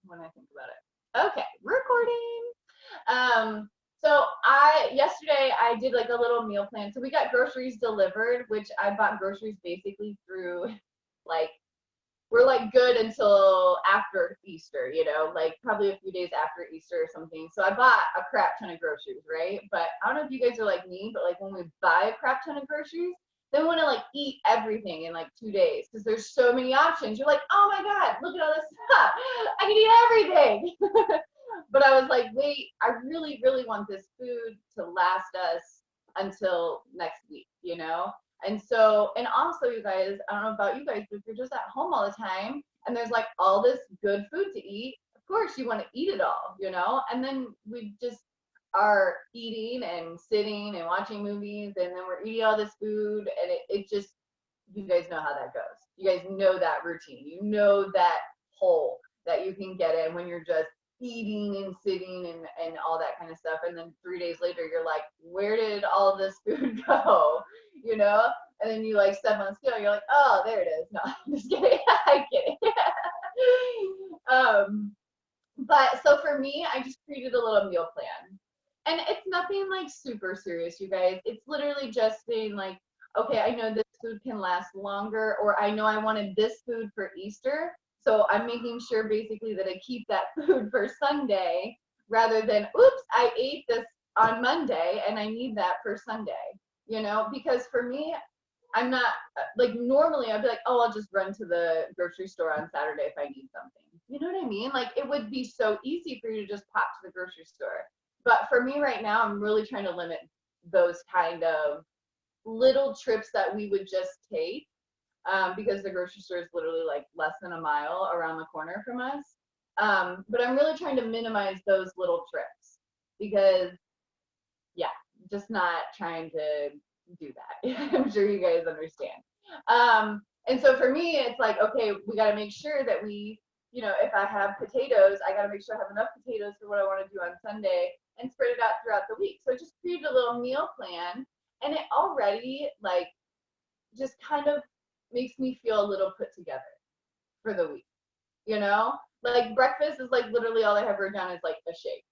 when I think about it. Okay, recording. So yesterday I did like a little meal plan. So we got groceries delivered, which I bought groceries basically through like we're like good until after Easter, like probably a few days after Easter or something. So I bought a crap ton of groceries, right? But I don't know if you guys are like me, but like when we buy a crap ton of groceries, then we want to like eat everything in like 2 days because there's so many options. You're like, oh my God, look at all this stuff. I can eat everything. But I was like, wait, I really, really want this food to last us until next week. And so, and also, you guys, I don't know about you guys, but if you're just at home all the time and there's like all this good food to eat, of course you want to eat it all. And then we just are eating and sitting and watching movies, and then we're eating all this food, and it just, you guys know how that goes. You guys know that routine. You know that hole that you can get in when you're just eating and sitting and all that kind of stuff. And then 3 days later, you're like, where did all this food go? You know? And then you like step on the scale, you're like, oh, there it is. No, I'm just kidding. I'm kidding. But so for me, I just created a little meal plan. And it's nothing like super serious, you guys. It's literally just saying like, okay, I know this food can last longer, or I know I wanted this food for Easter. So I'm making sure basically that I keep that food for Sunday rather than, oops, I ate this on Monday and I need that for Sunday, because for me, I'm not like normally I'd be like, oh, I'll just run to the grocery store on Saturday if I need something. You know what I mean? Like it would be so easy for you to just pop to the grocery store. But for me right now, I'm really trying to limit those kind of little trips that we would just take because the grocery store is literally like less than a mile around the corner from us. But I'm really trying to minimize those little trips because, yeah, just not trying to do that. I'm sure you guys understand. And so for me, it's like, okay, we got to make sure that we, if I have potatoes, I got to make sure I have enough potatoes for what I want to do on Sunday and spread it out throughout the week. So I just created a little meal plan, and it already like just kind of makes me feel a little put together for the week. Like breakfast is like literally all I have written down is like a shake.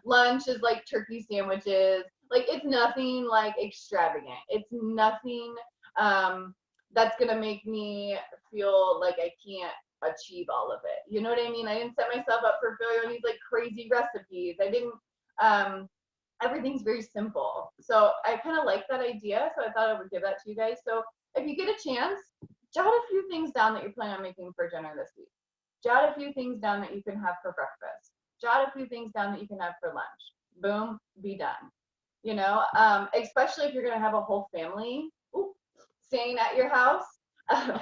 Lunch is like turkey sandwiches. Like it's nothing like extravagant. It's nothing that's gonna make me feel like I can't achieve all of it. You know what I mean? I didn't set myself up for failure on these like crazy recipes. I didn't everything's very simple. So I kind of like that idea. So I thought I would give that to you guys. So if you get a chance, jot a few things down that you plan on making for dinner this week. Jot a few things down that you can have for breakfast. Jot a few things down that you can have for lunch. Boom, be done. Especially if you're gonna have a whole family staying at your house.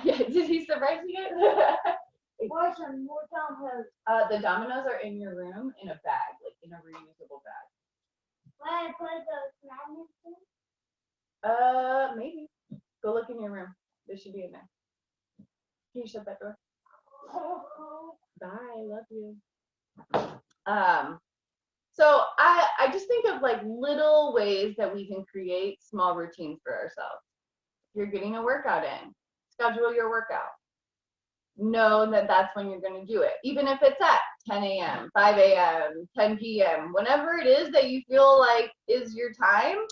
Did he surprise you guys? Why some more dominoes? The dominoes are in your room in a bag, like in a reusable bag. Why I put those magnets in? Maybe. Go look in your room. They should be in there. Can you shut that door? Bye. Love you. So I just think of like little ways that we can create small routines for ourselves. If you're getting a workout in, schedule your workout. Know that that's when you're going to do it. Even if it's at 10 a.m., 5 a.m., 10 p.m., whenever it is that you feel like is your time,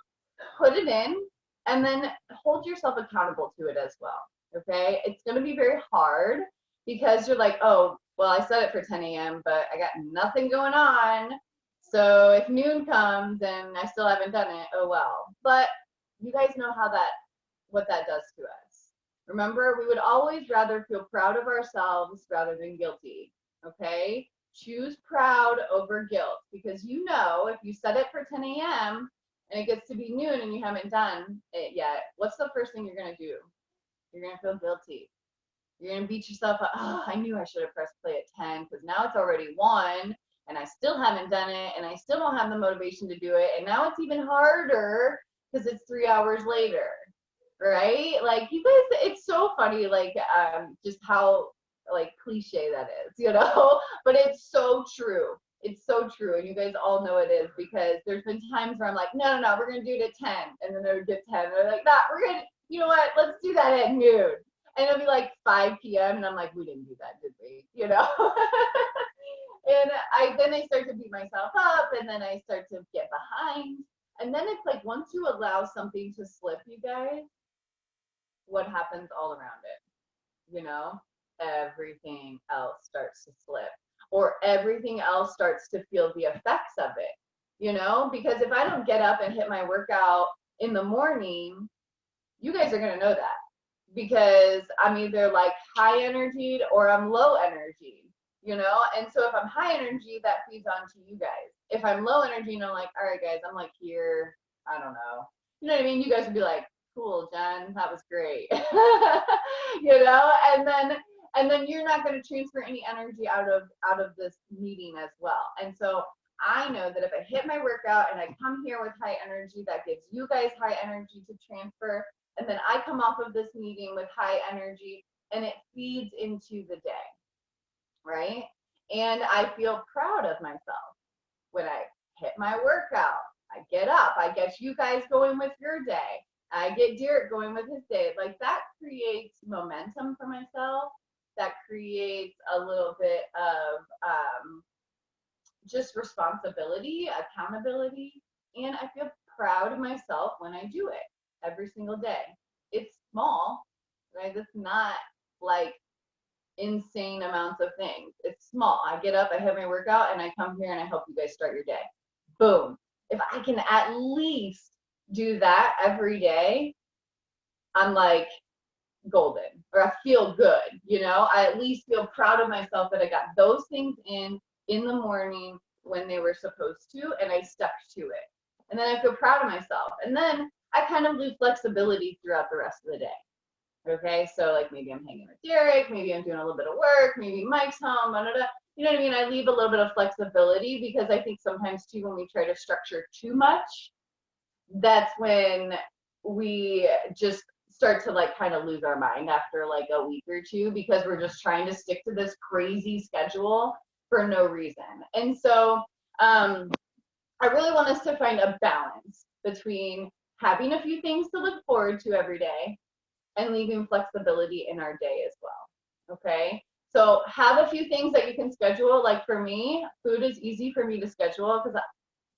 put it in and then hold yourself accountable to it as well. Okay? It's going to be very hard because you're like, oh, well, I set it for 10 a.m., but I got nothing going on. So if noon comes and I still haven't done it, oh well. But you guys know what that does to us. Remember, we would always rather feel proud of ourselves rather than guilty. Okay? Choose proud over guilt because if you set it for 10 a.m. and it gets to be noon and you haven't done it yet, what's the first thing you're going to do? You're going to feel guilty. You're going to beat yourself up. Oh, I knew I should have pressed play at 10 because now it's already 1 and I still haven't done it and I still don't have the motivation to do it. And now it's even harder because it's 3 hours later, right? Like you guys, it's so funny, like just how like cliche that is, but it's so true. It's so true. And you guys all know it is because there's been times where I'm like, no, we're going to do it at 10. And then they would get 10. They're like, nah, we're going to, you know what? Let's do that at noon. And it'll be like 5 p.m. and I'm like, we didn't do that, did we? You know? And then I start to beat myself up, and then I start to get behind. And then it's like once you allow something to slip, you guys, what happens all around it? You know, everything else starts to slip, or everything else starts to feel the effects of it. You know, because if I don't get up and hit my workout in the morning, you guys are gonna know that, because I'm either like high energied or I'm low energy. You know, and so if I'm high energy, that feeds on to you guys. If I'm low energy and I'm like, all right, guys, I'm like here, I don't know. You know what I mean? You guys would be like, cool, Jen, that was great. You know, and then you're not going to transfer any energy out of this meeting as well. And so I know that if I hit my workout and I come here with high energy, that gives you guys high energy to transfer. And then I come off of this meeting with high energy, and it feeds into the day. Right? And I feel proud of myself when I hit my workout. I get up, I get you guys going with your day. I get Derek going with his day. Like that creates momentum for myself. That creates a little bit of just responsibility, accountability, and I feel proud of myself when I do it every single day. It's small, right? It's not like insane amounts of things. It's small. I get up, I have my workout, and I come here and I help you guys start your day. Boom. If I can at least do that every day, I'm like golden, or I feel good. You know, I at least feel proud of myself that I got those things in the morning when they were supposed to, and I stuck to it. And then I feel proud of myself. And then I kind of lose flexibility throughout the rest of the day. Okay, so like maybe I'm hanging with Derek, maybe I'm doing a little bit of work, maybe Mike's home, blah, blah, blah. You know what I mean? I leave a little bit of flexibility, because I think sometimes too, when we try to structure too much, that's when we just start to like kind of lose our mind after like a week or two, because we're just trying to stick to this crazy schedule for no reason. And so I really want us to find a balance between having a few things to look forward to every day and leaving flexibility in our day as well. Okay, so have a few things that you can schedule. Like for me, food is easy for me to schedule, because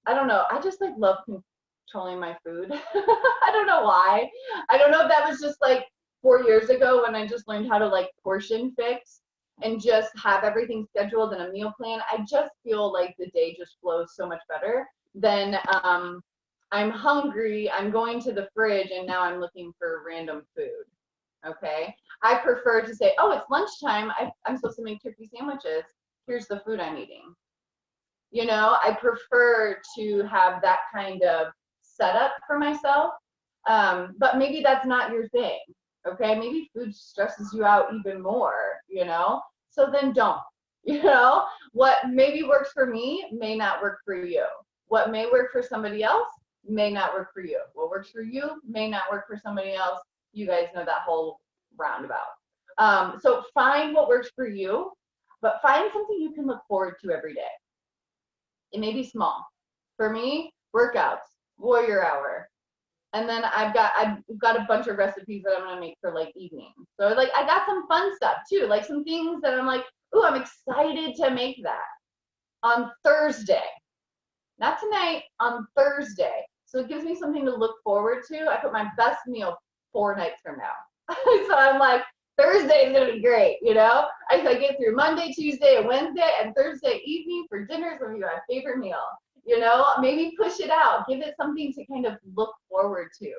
I don't know, I just like love controlling my food. I don't know why. I don't know if that was just like 4 years ago when I just learned how to like portion fix and just have everything scheduled in a meal plan. I just feel like the day just flows so much better than I'm hungry, I'm going to the fridge, and now I'm looking for random food. Okay, I prefer to say, oh, it's lunchtime, I'm supposed to make turkey sandwiches, here's the food I'm eating. You know, I prefer to have that kind of setup for myself. But maybe that's not your thing. Okay, maybe food stresses you out even more, you know, so then don't. You know, what maybe works for me may not work for you. What may work for somebody else may not work for you. What works for you may not work for somebody else. You guys know that whole roundabout. So find what works for you, but find something you can look forward to every day. It may be small. For me, workouts, warrior hour. And then I've got a bunch of recipes that I'm gonna make for like evening. So like I got some fun stuff too, like some things that I'm like, ooh, I'm excited to make that on Thursday. Not tonight, on Thursday. So it gives me something to look forward to. I put my best meal 4 nights from now. So I'm like, Thursday is gonna be great, you know? I get through Monday, Tuesday, and Wednesday, and Thursday evening for dinner is gonna be my favorite meal. You know, maybe push it out, give it something to kind of look forward to.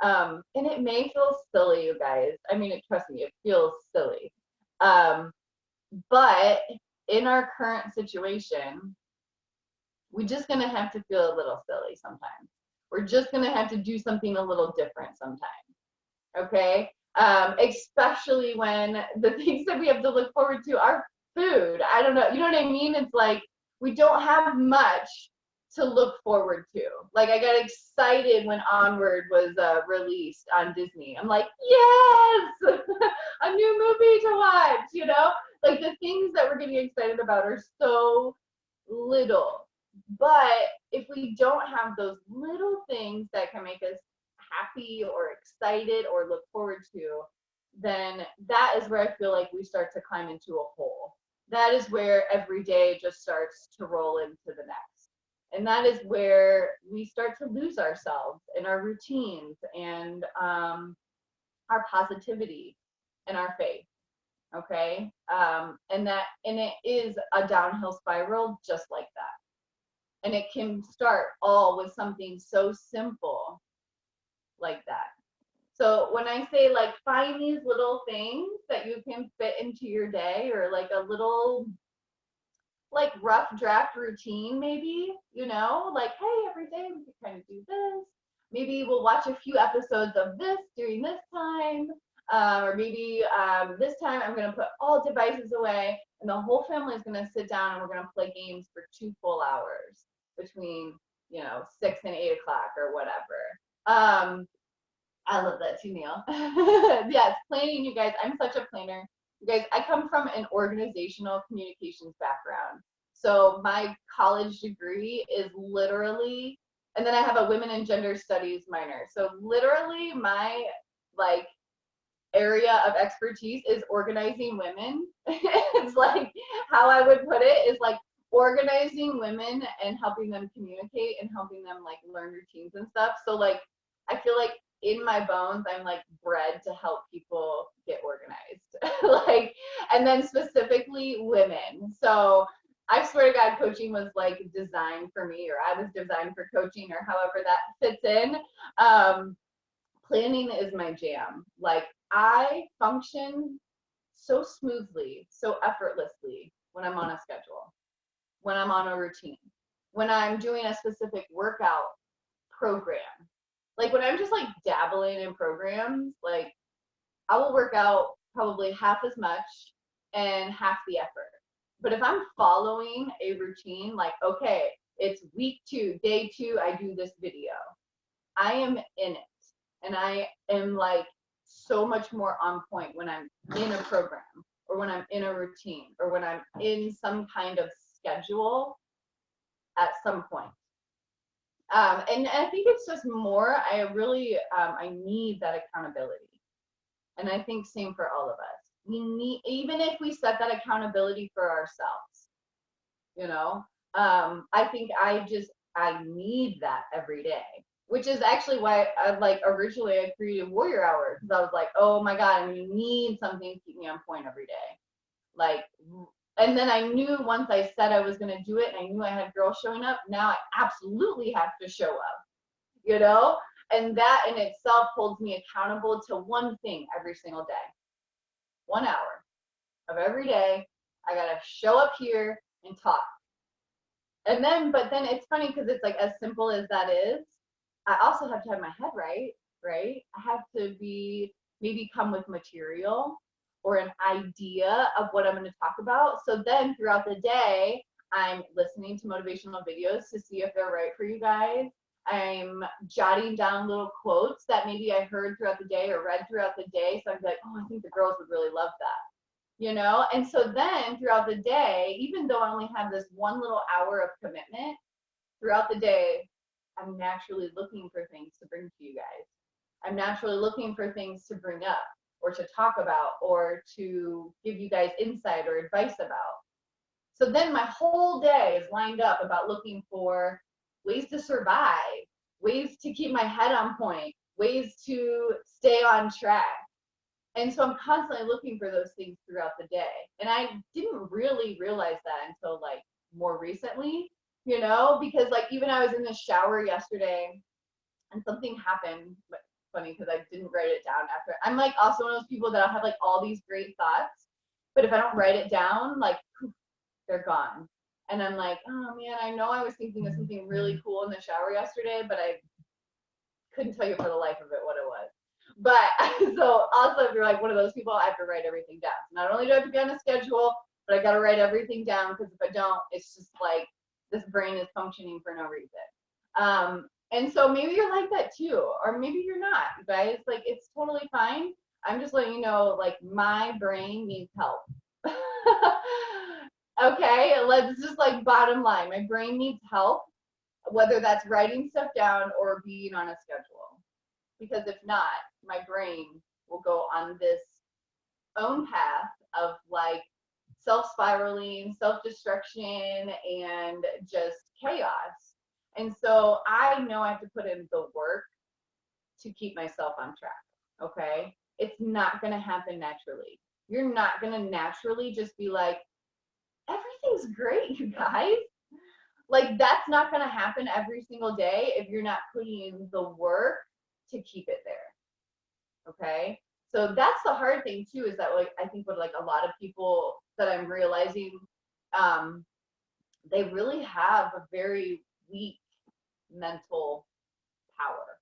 And it may feel silly, you guys. I mean, trust me, it feels silly. But in our current situation, we're just gonna have to feel a little silly sometimes. We're just gonna have to do something a little different sometimes. Okay? Especially when the things that we have to look forward to are food. I don't know, you know what I mean? It's like we don't have much to look forward to. Like I got excited when Onward was released on Disney. I'm like, yes, a new movie to watch, you know? Like the things that we're getting excited about are so little. But if we don't have those little things that can make us happy or excited or look forward to, then that is where I feel like we start to climb into a hole. That is where every day just starts to roll into the next. And that is where we start to lose ourselves in our routines and our positivity and our faith. Okay. And it is a downhill spiral just like that. And it can start all with something so simple like that. So when I say like find these little things that you can fit into your day, or like a little like rough draft routine, maybe, like, hey, every day we can kind of do this. Maybe we'll watch a few episodes of this during this time. Or maybe this time I'm going to put all devices away and the whole family is going to sit down and we're going to play games for 2 full hours between, 6 and 8 o'clock or whatever. I love that too, Neil. Yes, planning, you guys. I'm such a planner. You guys, I come from an organizational communications background. So my college degree is literally, and then I have a women and gender studies minor. So literally my like area of expertise is organizing women. It's like how I would put it is like organizing women and helping them communicate and helping them like learn routines and stuff. So like I feel like in my bones I'm like bred to help people get organized. Like, and then specifically women. So I swear to God, coaching was like designed for me, or I was designed for coaching, or however that fits in. Planning is my jam. Like I function so smoothly, so effortlessly when I'm on a schedule, when I'm on a routine, when I'm doing a specific workout program. Like when I'm just like dabbling in programs, like I will work out probably half as much and half the effort. But if I'm following a routine, like, okay, it's week 2, day 2, I do this video. I am in it. And I am like so much more on point when I'm in a program or when I'm in a routine or when I'm in some kind of schedule at some point. And I think it's just more, I really, I need that accountability. And I think same for all of us. We need, even if we set that accountability for ourselves, I think I need that every day, which is actually why originally I created Warrior Hour, because I was like, oh my God, I need something to keep me on point every day. Like, and then I knew once I said I was going to do it and I knew I had girls showing up, now I absolutely have to show up, and that in itself holds me accountable to one thing every single day. 1 hour of every day, I got to show up here and talk. And then, but then it's funny because it's like as simple as that is, I also have to have my head right? I have to maybe come with material or an idea of what I'm going to talk about. So then throughout the day, I'm listening to motivational videos to see if they're right for you guys. I'm jotting down little quotes that maybe I heard throughout the day or read throughout the day. So I'm like, oh, I think the girls would really love that. And so then throughout the day, even though I only have this one little hour of commitment, throughout the day, I'm naturally looking for things to bring to you guys. I'm naturally looking for things to bring up or to talk about or to give you guys insight or advice about. So then my whole day is lined up about looking for ways to survive, ways to keep my head on point, ways to stay on track. And so I'm constantly looking for those things throughout the day. And I didn't really realize that until like more recently, because like even I was in the shower yesterday and something happened, but funny because I didn't write it down after. I'm like also one of those people that have like all these great thoughts, but if I don't write it down, like poof, they're gone. And I'm like, oh man, I know I was thinking of something really cool in the shower yesterday, but I couldn't tell you for the life of it what it was. But so also if you're like one of those people, I have to write everything down. So not only do I have to be on a schedule, but I got to write everything down because if I don't, it's just like this brain is functioning for no reason. And so maybe you're like that too, or maybe you're not, you guys. Like it's totally fine. I'm just letting you know, like my brain needs help. Okay, let's just like bottom line, my brain needs help, whether that's writing stuff down or being on a schedule. Because if not, my brain will go on this own path of like self-spiraling, self-destruction, and just chaos. And so I know I have to put in the work to keep myself on track. Okay. It's not going to happen naturally. You're not going to naturally just be like, everything's great, you guys. Like, that's not going to happen every single day if you're not putting in the work to keep it there. Okay. So that's the hard thing too, is that like, I think what like a lot of people that I'm realizing, um, they really have a very weak mental power,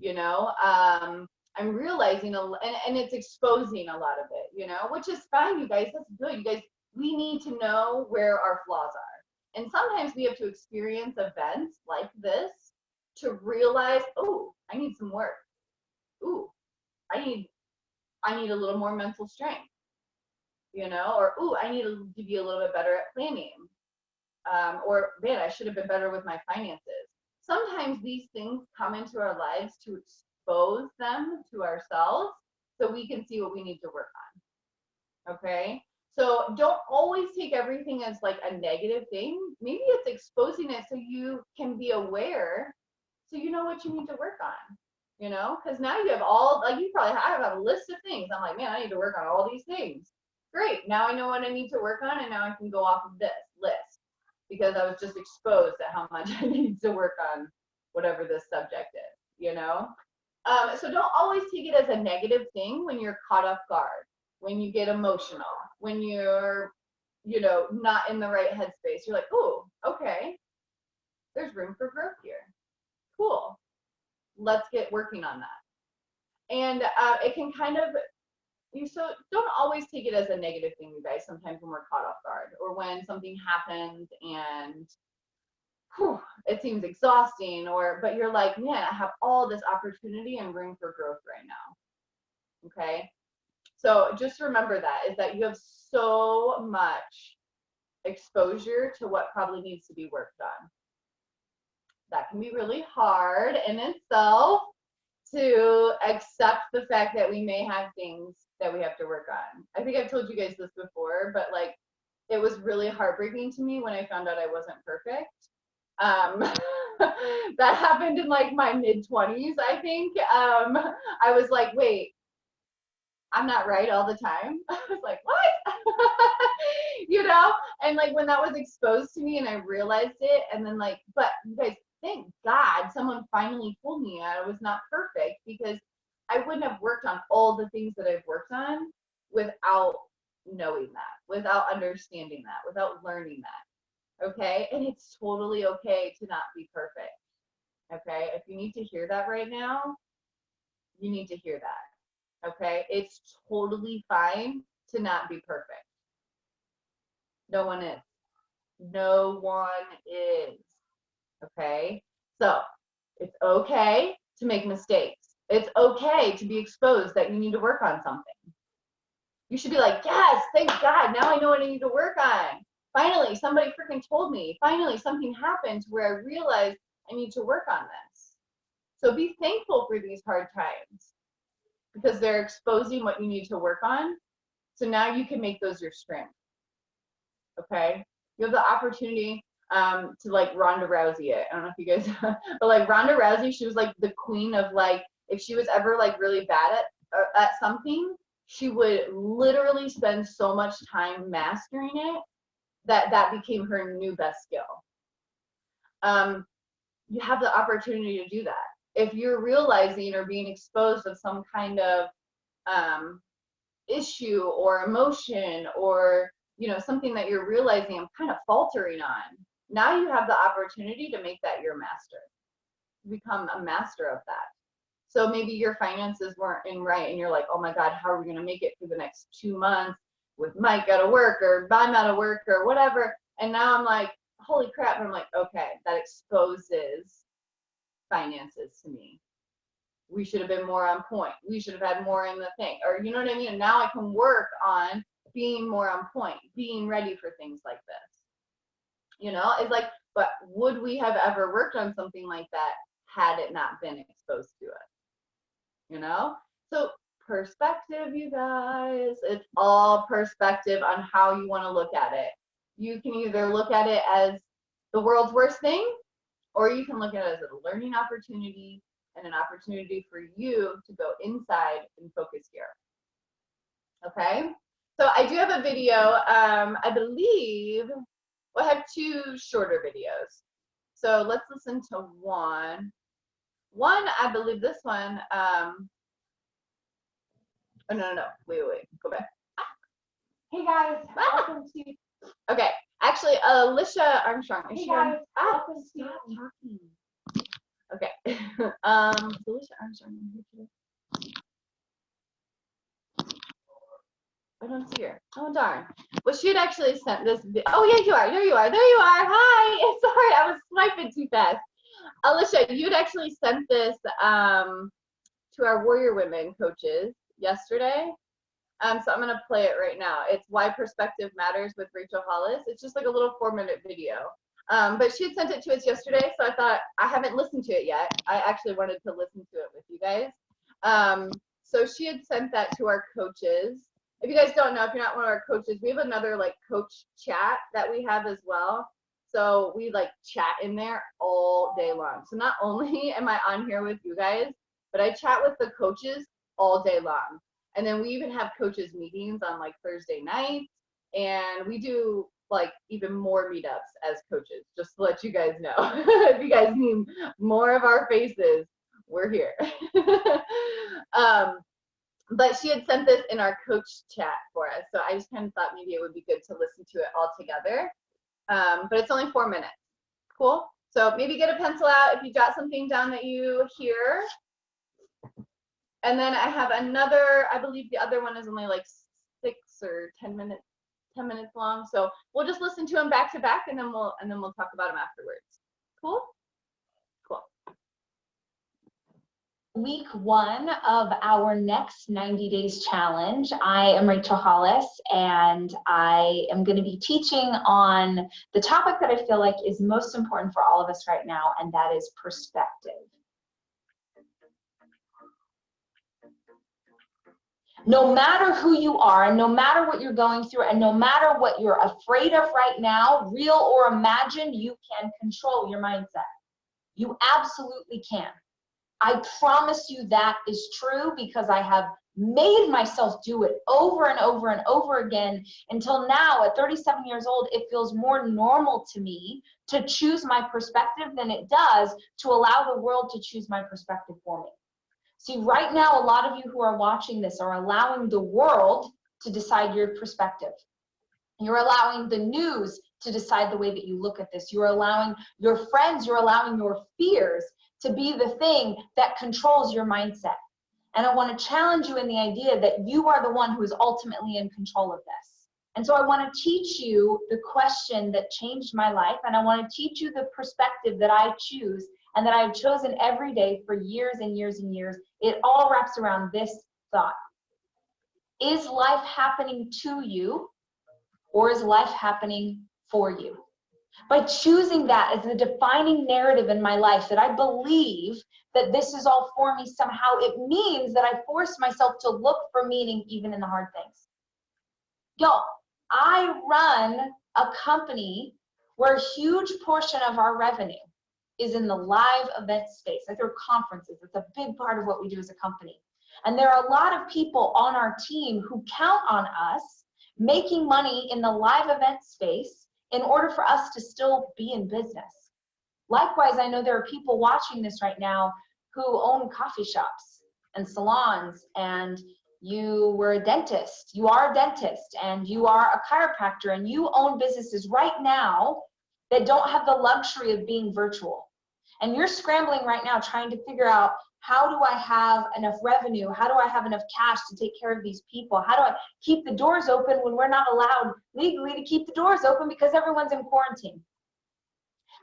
you know. I'm realizing and it's exposing a lot of it, you know, which is fine, you guys. That's good, you guys. We need to know where our flaws are, and sometimes we have to experience events like this to realize, oh, I need some work. Ooh, i need I need a little more mental strength, you know, or ooh, I need to be a little bit better at planning, or man, I should have been better with my finances. Sometimes these things come into our lives to expose them to ourselves so we can see what we need to work on. Okay. So don't always take everything as like a negative thing. Maybe it's exposing it so you can be aware, so you know what you need to work on, you know, because now you have all, like, you probably have a list of things. I'm like, man, I need to work on all these things. Great. Now I know what I need to work on, and now I can go off of this list because I was just exposed to how much I need to work on whatever this subject is, you know? So don't always take it as a negative thing when you're caught off guard, when you get emotional, when you're, you know, not in the right headspace. You're like, oh, okay, there's room for growth here. Cool. Let's get working on that. And it can kind of, so don't always take it as a negative thing, you guys. Sometimes when we're caught off guard or when something happens and whew, it seems exhausting, or but you're like, man, I have all this opportunity and room for growth right now. Okay. So just remember that, is that you have so much exposure to what probably needs to be worked on. That can be really hard in itself, to accept the fact that we may have things that we have to work on. I think I've told you guys this before, but like, it was really heartbreaking to me when I found out I wasn't perfect. Um, that happened in like my mid 20s, I think. I was like, wait, I'm not right all the time. I was like, what? You know? And like when that was exposed to me and I realized it, and then like, but you guys, thank God someone finally told me I was not perfect, because I wouldn't have worked on all the things that I've worked on without knowing that, without understanding that, without learning that. Okay. And it's totally okay to not be perfect. Okay. If you need to hear that right now, you need to hear that. Okay. It's totally fine to not be perfect. No one is. No one is. Okay. So it's okay to make mistakes. It's okay to be exposed that you need to work on something. You should be like, yes, thank God. Now I know what I need to work on. Finally, somebody freaking told me. Finally, something happened where I realized I need to work on this. So be thankful for these hard times, because they're exposing what you need to work on. So now you can make those your strength. Okay. You have the opportunity to like Ronda Rousey it. I don't know if you guys, but like Ronda Rousey, she was like the queen of like, if she was ever like really bad at something, she would literally spend so much time mastering it that that became her new best skill. You have the opportunity to do that. If you're realizing or being exposed of some kind of issue or emotion, or you know, something that you're realizing I'm kind of faltering on, now you have the opportunity to make that your master, become a master of that. So maybe your finances weren't in right and you're like, oh my God, how are we going to make it through the next 2 months with Mike out of work or I'm out of work or whatever. And now I'm like, holy crap. And I'm like, okay, that exposes finances to me. We should have been more on point. We should have had more in the thing, or you know what I mean? And now I can work on being more on point, being ready for things like this. You know, it's like, but would we have ever worked on something like that had it not been exposed to us? You know? So perspective, you guys. It's all perspective on how you want to look at it. You can either look at it as the world's worst thing, or you can look at it as a learning opportunity and an opportunity for you to go inside and focus here. Okay? So I do have a video. I believe we'll have 2 shorter videos. So let's listen to one. One, I believe this one, oh, no, wait, go back. Hey guys, welcome to. Okay, actually, Alicia Armstrong. Hey guys, welcome to. Stop talking. Okay, Alicia Armstrong. I don't see her. Oh darn. Well, she had actually sent this. Oh yeah, you are. There you are. There you are. Hi. Sorry, I was swiping too fast. Alicia, you had actually sent this to our Warrior Women coaches yesterday. So I'm gonna play it right now. It's Why Perspective Matters with Rachel Hollis. It's just like a little 4-minute video. But she had sent it to us yesterday, so I thought, I haven't listened to it yet. I actually wanted to listen to it with you guys. So she had sent that to our coaches. If you guys don't know, if you're not one of our coaches, we have another like coach chat that we have as well. So we like chat in there all day long. So not only am I on here with you guys, but I chat with the coaches all day long. And then we even have coaches meetings on like Thursday nights, and we do like even more meetups as coaches, just to let you guys know. If you guys need more of our faces, we're here. But she had sent this in our coach chat for us, so I just kind of thought maybe it would be good to listen to it all together. But it's only 4 minutes. Cool? So maybe get a pencil out if you jot something down that you hear. And then I have another, I believe the other one is only like 6 or 10 minutes long. So we'll just listen to them back to back, and then we'll talk about them afterwards. Cool? Cool. Week 1 of our next 90 days challenge. I am Rachel Hollis, and I am going to be teaching on the topic that I feel like is most important for all of us right now, and that is perspective. No matter who you are, and no matter what you're going through, and no matter what you're afraid of right now, real or imagined, you can control your mindset. You absolutely can. I promise you that is true, because I have made myself do it over and over and over again until now at 37 years old. It feels more normal to me to choose my perspective than it does to allow the world to choose my perspective for me. See, right now, a lot of you who are watching this are allowing the world to decide your perspective. You're allowing the news to decide the way that you look at this. You're allowing your friends, you're allowing your fears to be the thing that controls your mindset. And I want to challenge you in the idea that you are the one who is ultimately in control of this. And so I want to teach you the question that changed my life, and I want to teach you the perspective that I choose and that I've chosen every day for years and years and years. It all wraps around this thought. Is life happening to you, or is life happening for you? By choosing that as the defining narrative in my life, that I believe that this is all for me somehow, it means that I force myself to look for meaning even in the hard things. Y'all, I run a company where a huge portion of our revenue is in the live event space. I throw conferences. It's a big part of what we do as a company. And there are a lot of people on our team who count on us making money in the live event space in order for us to still be in business. Likewise, I know there are people watching this right now who own coffee shops and salons, and you were a dentist, you are a dentist, and you are a chiropractor, and you own businesses right now that don't have the luxury of being virtual. And you're scrambling right now trying to figure out, how do I have enough revenue? How do I have enough cash to take care of these people? How do I keep the doors open when we're not allowed legally to keep the doors open because everyone's in quarantine?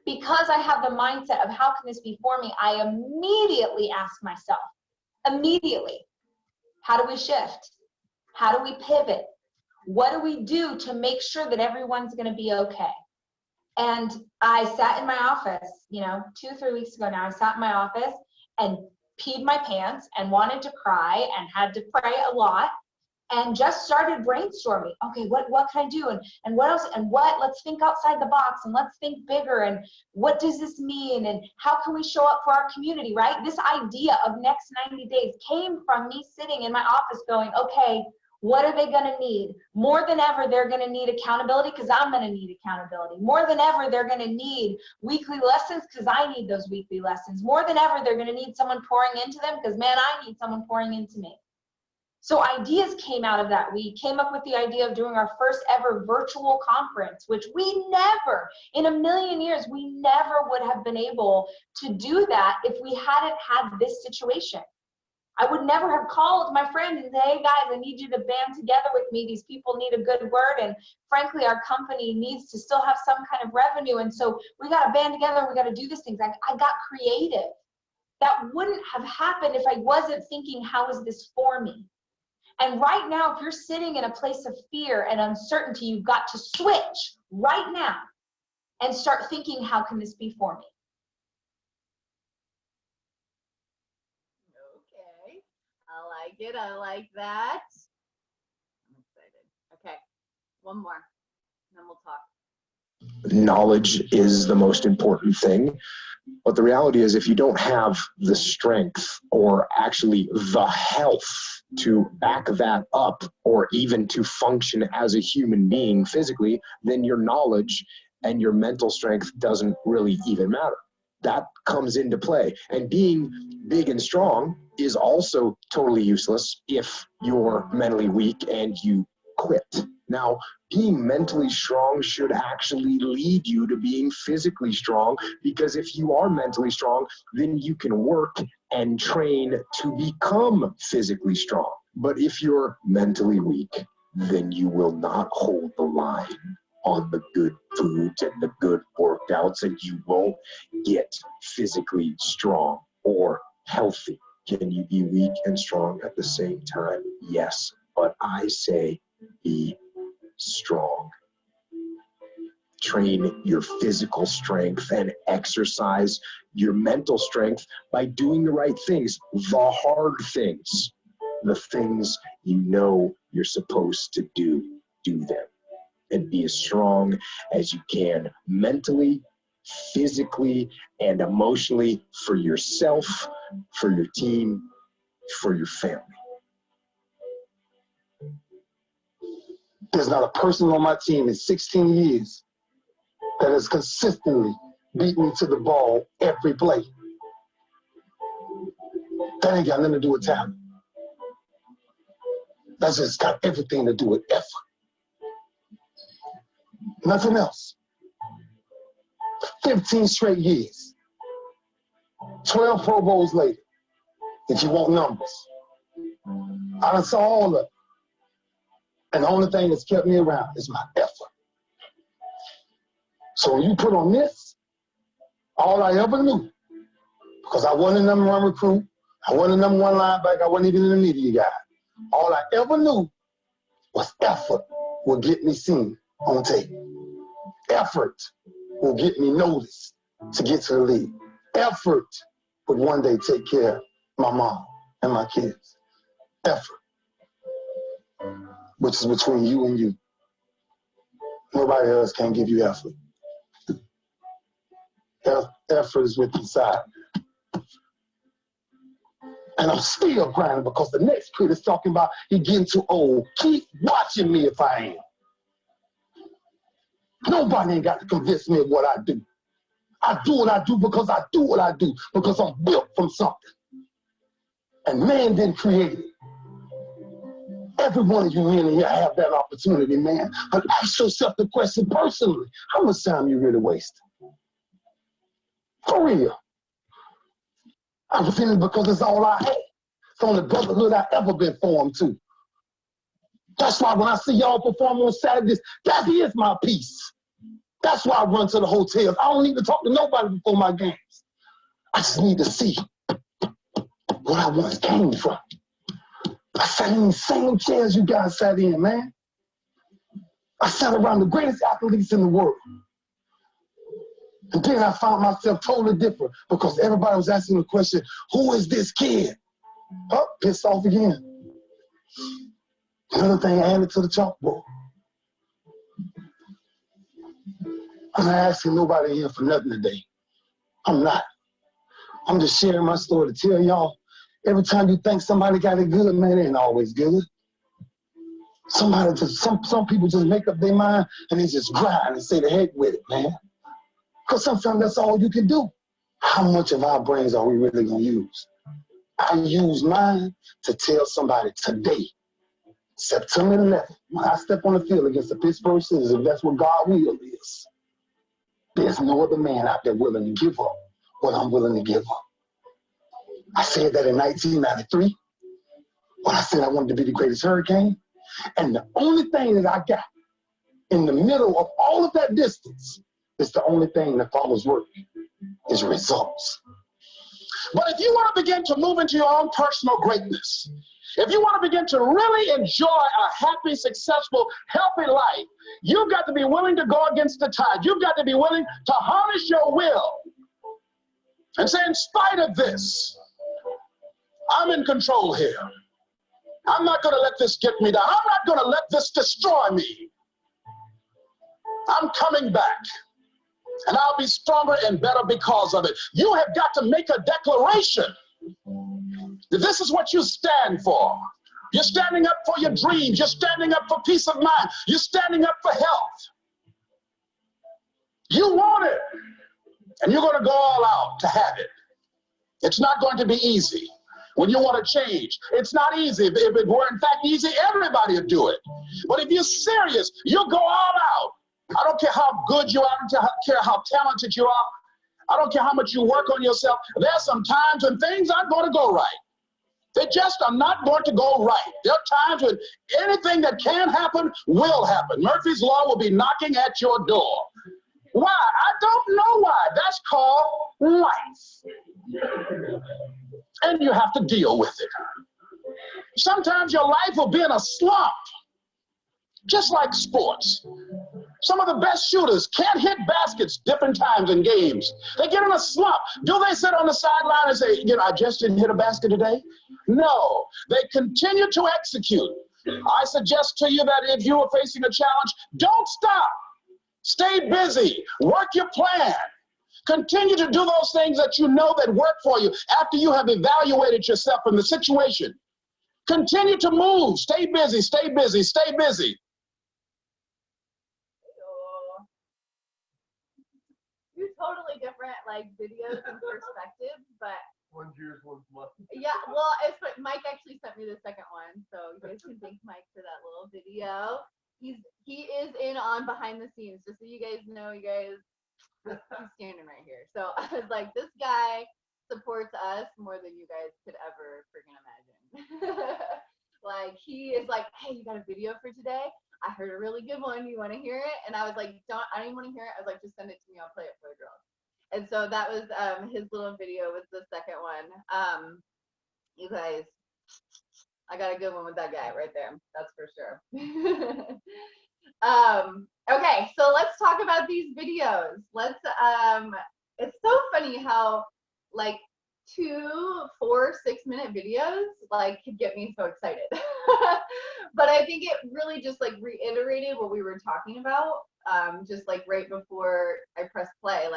Because I have the mindset of how can this be for me, I immediately ask myself, immediately, how do we shift? How do we pivot? What do we do to make sure that everyone's going to be okay? And I sat in my office, 2 or 3 weeks ago now, I sat in my office, and peed my pants and wanted to cry and had to pray a lot, and just started brainstorming. Okay, what can I do? And what else? And let's think outside the box, and let's think bigger. And what does this mean? And how can we show up for our community, right? This idea of next 90 days came from me sitting in my office going, okay, what are they gonna need? More than ever, they're gonna need accountability because I'm gonna need accountability. More than ever, they're gonna need weekly lessons because I need those weekly lessons. More than ever, they're gonna need someone pouring into them because, man, I need someone pouring into me. So ideas came out of that. We came up with the idea of doing our first ever virtual conference, which we never, in a million years, we never would have been able to do that if we hadn't had this situation. I would never have called my friend and said, hey guys, I need you to band together with me. These people need a good word. And frankly, our company needs to still have some kind of revenue. And so we got to band together. We got to do these things. I got creative. That wouldn't have happened if I wasn't thinking, how is this for me? And right now, if you're sitting in a place of fear and uncertainty, you've got to switch right now and start thinking, how can this be for me? Okay, I like it. I like that. I'm excited. Okay, one more, and then we'll talk. Knowledge is the most important thing. But the reality is, if you don't have the strength or actually the health to back that up, or even to function as a human being physically, then your knowledge and your mental strength doesn't really even matter. That comes into play. And being big and strong is also totally useless if you're mentally weak and you quit. Now, being mentally strong should actually lead you to being physically strong, because if you are mentally strong, then you can work and train to become physically strong. But if you're mentally weak, then you will not hold the line on the good foods and the good workouts, and you won't get physically strong or healthy. Can you be weak and strong at the same time? Yes, but I say be strong. Train your physical strength and exercise your mental strength by doing the right things, the hard things, the things you know you're supposed to do them. And be as strong as you can mentally, physically, and emotionally for yourself, for your team, for your family. There's not a person on my team in 16 years that has consistently beat me to the ball every play. That ain't got nothing to do with talent. That's just got everything to do with effort. Nothing else. 15 straight years. 12 Pro Bowls later, if you want numbers. I done saw all of it. And the only thing that's kept me around is my effort. So when you put on this, all I ever knew, because I wasn't a number one recruit, I wasn't a number one linebacker, I wasn't even in the media guy. All I ever knew was effort will get me seen on tape. Effort will get me noticed to get to the league. Effort would one day take care of my mom and my kids. Effort. Which is between you and you. Nobody else can give you effort. Effort is with inside. And I'm still grinding because the next kid is talking about he getting too old. Keep watching me if I am. Nobody ain't got to convince me of what I do. I do what I do because I do what I do, because I'm built from something. And man didn't create it. Every one of you men in here have that opportunity, man. But ask yourself the question personally. How much time you really wasting? For real. I was in it because it's all I had. It's the only brotherhood I've ever been formed to. That's why when I see y'all perform on Saturdays, that is my peace. That's why I run to the hotels. I don't need to talk to nobody before my games. I just need to see what I once came from. I sat in the same chairs you guys sat in, man. I sat around the greatest athletes in the world. And then I found myself totally different because everybody was asking the question, who is this kid? Oh, pissed off again. Another thing added to the chalkboard. I'm not asking nobody here for nothing today. I'm not. I'm just sharing my story to tell y'all, every time you think somebody got it good, man, it ain't always good. Some people just make up their mind and they just grind and say the heck with it, man. Because sometimes that's all you can do. How much of our brains are we really going to use? I use mine to tell somebody today, September 11th, when I step on the field against the Pittsburgh Steelers, if that's what God will is, there's no other man out there willing to give up what I'm willing to give up. I said that in 1993 when I said I wanted to be the greatest Hurricane. And the only thing that I got in the middle of all of that distance is the only thing that follows work is results. But if you want to begin to move into your own personal greatness, if you want to begin to really enjoy a happy, successful, healthy life, you've got to be willing to go against the tide. You've got to be willing to harness your will and say, in spite of this, I'm in control here. I'm not going to let this get me down. I'm not going to let this destroy me. I'm coming back, and I'll be stronger and better because of it. You have got to make a declaration that this is what you stand for. You're standing up for your dreams. You're standing up for peace of mind. You're standing up for health. You want it, and you're going to go all out to have it. It's not going to be easy. When you want to change, it's not easy. If it were in fact easy, everybody would do it. But if you're serious, you'll go all out. I don't care how good you are. I don't care how talented you are. I don't care how much you work on yourself. There's some times when things aren't going to go right. They just are not going to go right. There are times when anything that can happen will happen. Murphy's Law will be knocking at your door. Why? I don't know why. That's called life. And you have to deal with it. Sometimes your life will be in a slump, just like sports. Some of the best shooters can't hit baskets different times in games. They get in a slump. Do they sit on the sideline and say, I just didn't hit a basket today? No, they continue to execute. I suggest to you that if you are facing a challenge, don't stop. Stay busy. Work your plan. Continue to do those things that you know that work for you after you have evaluated yourself in the situation. Continue to move. Stay busy, stay busy, stay busy. Two totally different videos and perspectives, but one's yours, one's mine. yeah, well, Mike actually sent me the second one, so you guys can thank Mike for that little video. He is in on behind the scenes, just so you guys know, he's standing right here. So I was like, this guy supports us more than you guys could ever freaking imagine. He is like, hey, you got a video for today? I heard a really good one. You want to hear it? And I was like, I don't even want to hear it. I was like, just send it to me. I'll play it for the girls. And so that was his little video was the second one. You guys, I got a good one with that guy right there. That's for sure. Okay, so let's talk about these videos. It's so funny how 2, 4, 6-minute videos could get me so excited. But I think it really just reiterated what we were talking about, just right before I pressed play,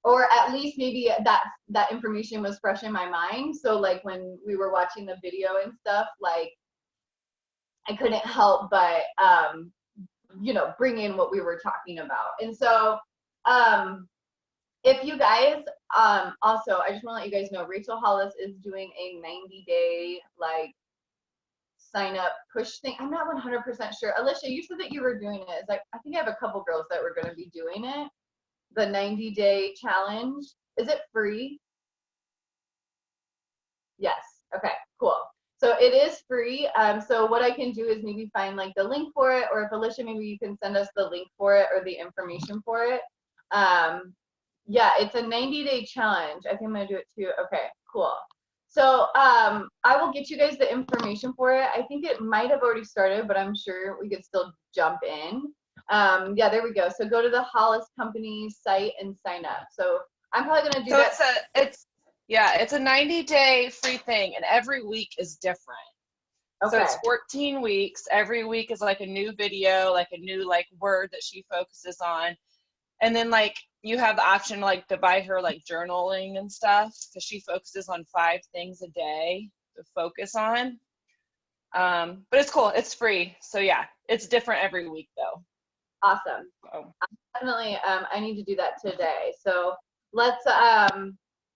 or at least maybe that information was fresh in my mind. So when we were watching the video and stuff, I couldn't help but bring in what we were talking about. And so if you guys also, I just want to let you guys know, Rachel Hollis is doing a 90-day sign up push thing. I'm not 100% sure. Alicia, you said that you were doing it. I think I have a couple girls that were going to be doing it. The 90-day challenge. Is it free? Yes. Okay, cool. So it is free. So what I can do is maybe find the link for it, or if Alicia, maybe you can send us the link for it or the information for it. Yeah, it's a 90-day challenge. I think I'm gonna do it too. Okay, cool. So I will get you guys the information for it. I think it might have already started, but I'm sure we could still jump in. Yeah, there we go. So go to the Hollis company site and sign up. So I'm probably gonna do So that. it's a 90-day free thing, and every week is different. So Okay. it's 14 weeks. Every week is like a new video, like a new like word that she focuses on. And then like you have the option like to buy her like journaling and stuff, because she focuses on 5 things a day to focus on. But it's cool. It's free. So yeah, it's different every week though. Awesome. So. Definitely, I need to do that today. So let's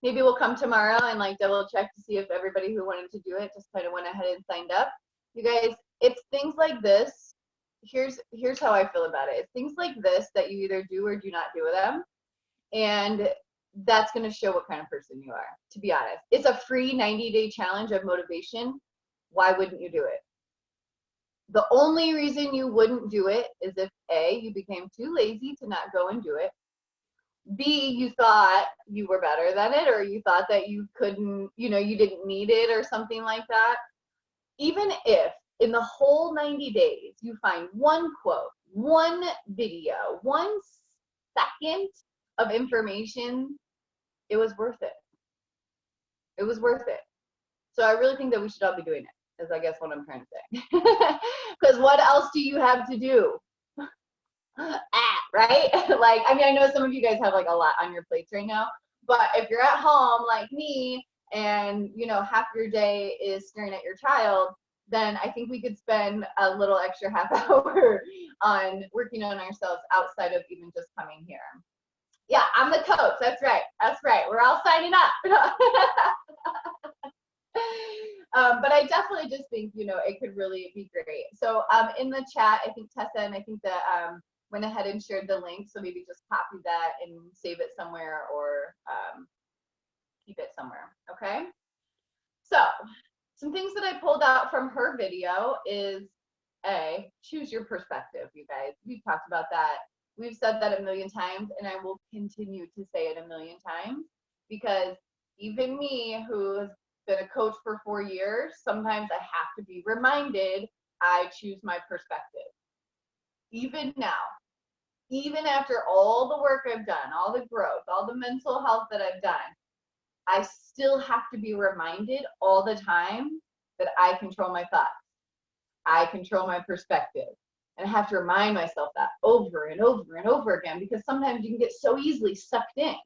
maybe we'll come tomorrow and like double check to see if everybody who wanted to do it just kind of went ahead and signed up. You guys, it's things like this. Here's how I feel about it. It's things like this that you either do or do not do with them. And that's going to show what kind of person you are, to be honest. It's a free 90-day challenge of motivation. Why wouldn't you do it? The only reason you wouldn't do it is if A, you became too lazy to not go and do it. B, you thought you were better than it, or you thought that you couldn't, you didn't need it or something like that. Even if in the whole 90 days you find one quote, one video, 1 second of information, it was worth it. It was worth it. So I really think that we should all be doing it, is I guess what I'm trying to say. Because what else do you have to do? Right? Like, I mean, I know some of you guys have like a lot on your plates right now, but if you're at home like me and, half your day is staring at your child, then I think we could spend a little extra half hour on working on ourselves outside of even just coming here. Yeah, I'm the coach. That's right. That's right. We're all signing up. But I definitely just think, it could really be great. So in the chat, I think Tessa and I think that went ahead and shared the link. So maybe just copy that and save it somewhere or keep it somewhere. Okay. So some things that I pulled out from her video is A, choose your perspective, you guys. We've talked about that. We've said that a million times, and I will continue to say it a million times, because even me, who's been a coach for 4 years, sometimes I have to be reminded I choose my perspective. Even now, even after all the work I've done, all the growth, all the mental health that I've done, I still have to be reminded all the time that I control my thoughts. I control my perspective. And I have to remind myself that over and over and over again, because sometimes you can get so easily sucked in,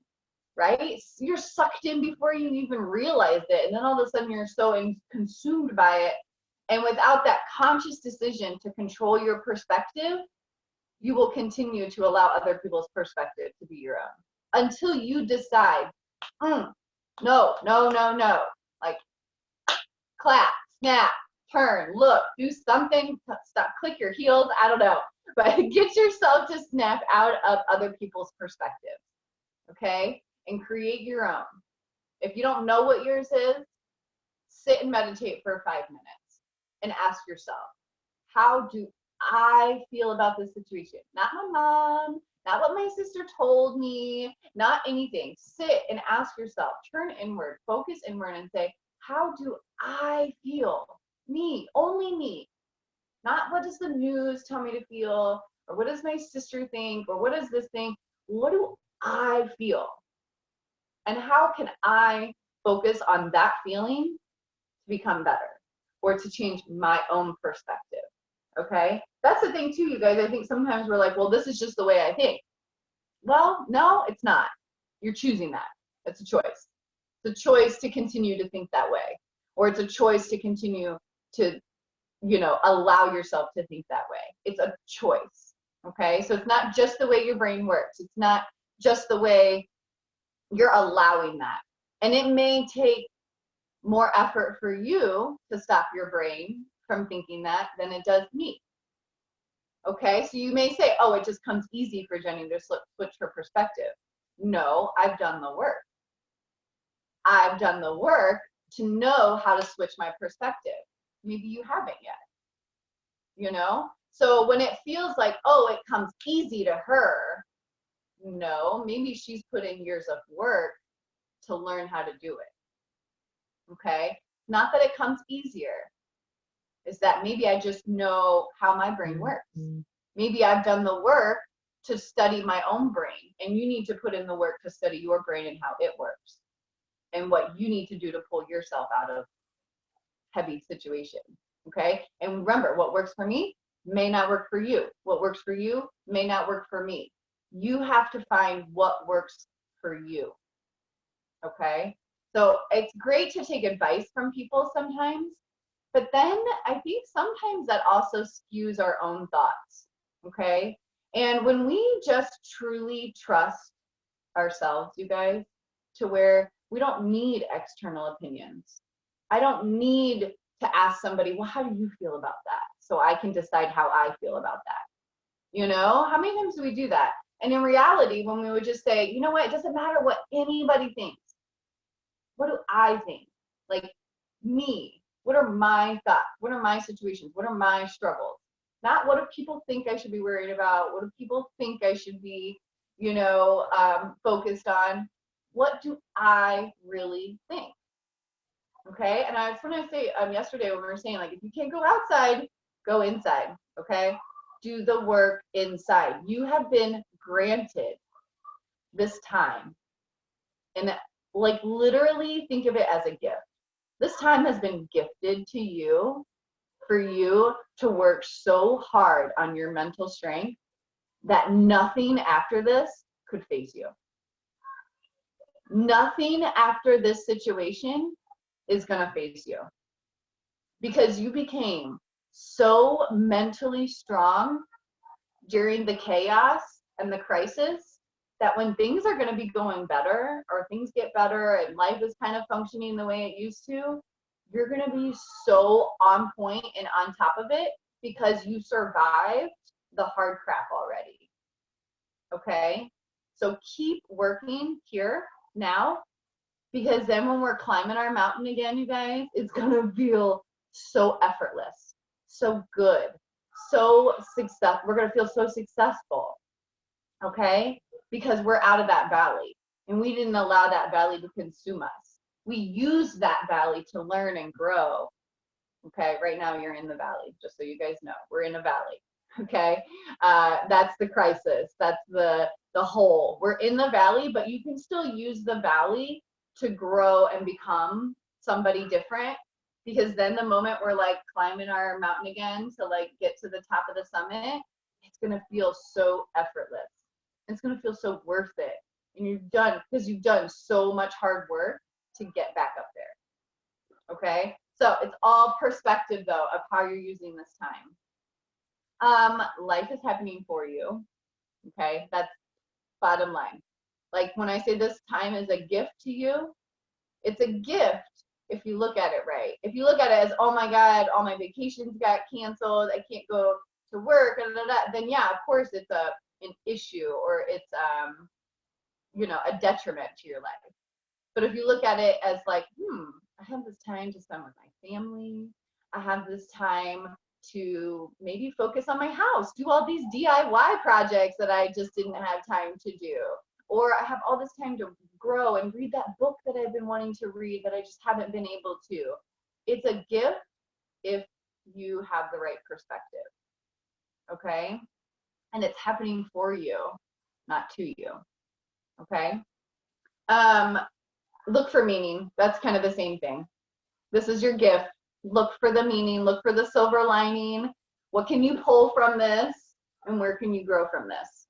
right? You're sucked in before you even realize it. And then all of a sudden you're so consumed by it. And without that conscious decision to control your perspective, you will continue to allow other people's perspective to be your own until you decide, no. Like, clap, snap, turn, look, do something, stop, click your heels, I don't know. But get yourself to snap out of other people's perspective, okay? And create your own. If you don't know what yours is, sit and meditate for 5 minutes and ask yourself, how do I feel about this situation? Not my mom, not what my sister told me, not anything. Sit and ask yourself, turn inward, focus inward and say, how do I feel? Me, only me. Not what does the news tell me to feel, or what does my sister think, or what does this think? What do I feel? And how can I focus on that feeling to become better or to change my own perspective? Okay? That's the thing too, you guys. I think sometimes we're like, well, this is just the way I think. Well, no, it's not. You're choosing that. It's a choice. It's a choice to continue to think that way. Or it's a choice to continue to, allow yourself to think that way. It's a choice. Okay? So it's not just the way your brain works. It's not just the way you're allowing that. And it may take more effort for you to stop your brain from thinking that than it does me. Okay, so you may say, oh, it just comes easy for Jenny to switch her perspective. No, I've done the work. I've done the work to know how to switch my perspective. Maybe you haven't yet, So when it feels like, oh, it comes easy to her, no, maybe she's put in years of work to learn how to do it. Okay, not that it comes easier. Is that maybe I just know how my brain works. Maybe I've done the work to study my own brain, and you need to put in the work to study your brain and how it works and what you need to do to pull yourself out of heavy situations. Okay. And remember, what works for me may not work for you. What works for you may not work for me. You have to find what works for you. Okay. So it's great to take advice from people sometimes, but then I think sometimes that also skews our own thoughts. Okay. And when we just truly trust ourselves, you guys, to where we don't need external opinions. I don't need to ask somebody, well, how do you feel about that? So I can decide how I feel about that. You know, how many times do we do that? And in reality, when we would just say, you know what, it doesn't matter what anybody thinks. What do I think? Like me, what are my thoughts? What are my situations? What are my struggles? Not what do people think I should be worried about? What do people think I should be, you know, focused on? What do I really think? Okay. And I was going to say yesterday when we were saying, like, if you can't go outside, go inside. Okay. Do the work inside. You have been granted this time. And like literally think of it as a gift. This time has been gifted to you for you to work so hard on your mental strength that nothing after this could phase you. Nothing after this situation is going to phase you, because you became so mentally strong during the chaos and the crisis that when things are going to be going better, or things get better and life is kind of functioning the way it used to, you're going to be so on point and on top of it because you survived the hard crap already. Okay? So keep working here now, because then when we're climbing our mountain again, you guys, it's going to feel so effortless, so good, so success. We're going to feel so successful. Okay? Because we're out of that valley, and we didn't allow that valley to consume us. We used that valley to learn and grow. Okay? Right now you're in the valley, just so you guys know. We're in a valley. Okay? That's the crisis. That's the hole. We're in the valley, but you can still use the valley to grow and become somebody different, because then the moment we're like climbing our mountain again to like get to the top of the summit, it's going to feel so effortless. It's going to feel so worth it. And you've done, because you've done so much hard work to get back up there. Okay? So it's all perspective though of how you're using this time. Life is happening for you. Okay? That's bottom line. Like when I say this time is a gift to you, it's a gift if you look at it right. If you look at it as, oh my God, all my vacations got canceled, I can't go to work, then yeah, of course it's an issue, or it's you know, a detriment to your life. But if you look at it as like, I have this time to spend with my family, I have this time to maybe focus on my house, do all these DIY projects that I just didn't have time to do, or I have all this time to grow and read that book that I've been wanting to read that I just haven't been able to. It's a gift if you have the right perspective. Okay? And it's happening for you, not to you. Okay? Look for meaning. That's kind of the same thing. This is your gift. Look for the meaning. Look for the silver lining. What can you pull from this? And where can you grow from this?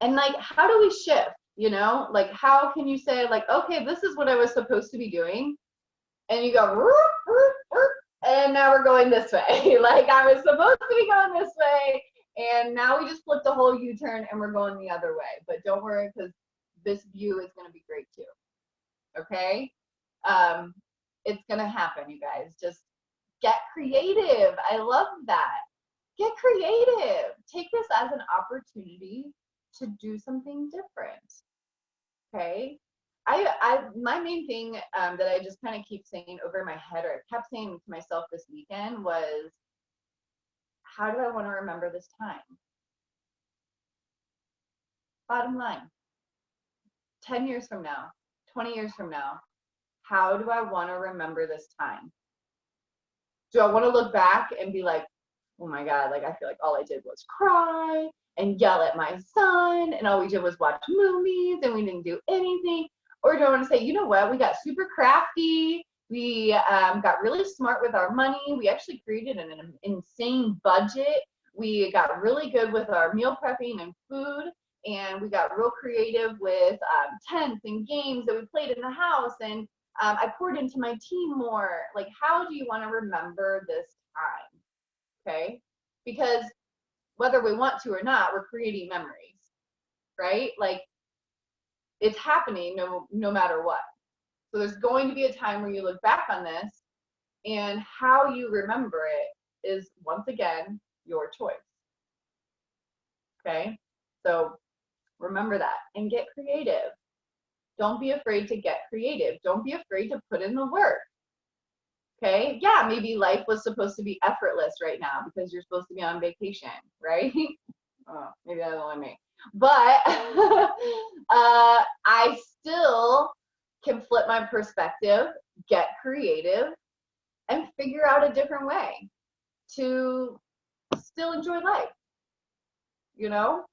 And like, how do we shift? You know, like, how can you say, like, okay, this is what I was supposed to be doing, and you go, and now we're going this way. Like, I was supposed to be going this way, and now we just flipped a whole U-turn and we're going the other way. But don't worry, because this view is going to be great too. Okay? It's going to happen, you guys. Just get creative. I love that. Get creative. Take this as an opportunity to do something different. Okay? My main thing that I just kind of keep saying over my head, or I kept saying to myself this weekend, was, how do I want to remember this time? Bottom line, 10 years from now, 20 years from now, how do I want to remember this time? Do I want to look back and be like, oh my God, like I feel like all I did was cry and yell at my son, and all we did was watch movies and we didn't do anything? Or do I want to say, you know what, we got super crafty, we got really smart with our money, we actually created an insane budget, we got really good with our meal prepping and food, and we got real creative with tents and games that we played in the house, and I poured into my team more. Like, how do you want to remember this time? Okay, because whether we want to or not, we're creating memories, right? Like, it's happening no matter what. So there's going to be a time where you look back on this, and how you remember it is, once again, your choice. Okay, so remember that and get creative. Don't be afraid to get creative. Don't be afraid to put in the work. Okay, yeah, maybe life was supposed to be effortless right now because you're supposed to be on vacation, right? Oh, maybe that's only me. But I still can flip my perspective, get creative, and figure out a different way to still enjoy life, you know?